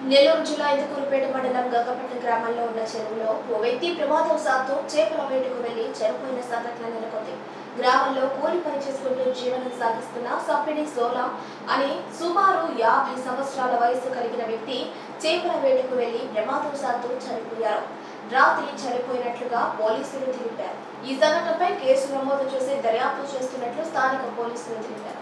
నెల్లూరు జిల్లా ఇందుకూరుపేట మండలం గంగపట్నం గ్రామంలో ఉన్న చెరువులో ఓ వ్యక్తి ప్రమాదవశాత్తు చేపల వేటకు వెళ్లి చనిపోయిన సంఘటన నెలకొంది. గ్రామంలో కూలి పని చేసుకుంటూ జీవనం సాగిస్తున్న సప్పిడి సోలా అనే సుమారు 50 సంవత్సరాల వయసు కలిగిన వ్యక్తి చేపల వేటకు వెళ్లి ప్రమాదవశాత్తు చనిపోయారు. రాత్రి చనిపోయినట్లుగా పోలీసులు తెలిపారు. ఈ సంఘటనపై కేసు నమోదు చేసి దర్యాప్తు చేస్తున్నట్లు స్థానిక పోలీసులు తెలిపారు.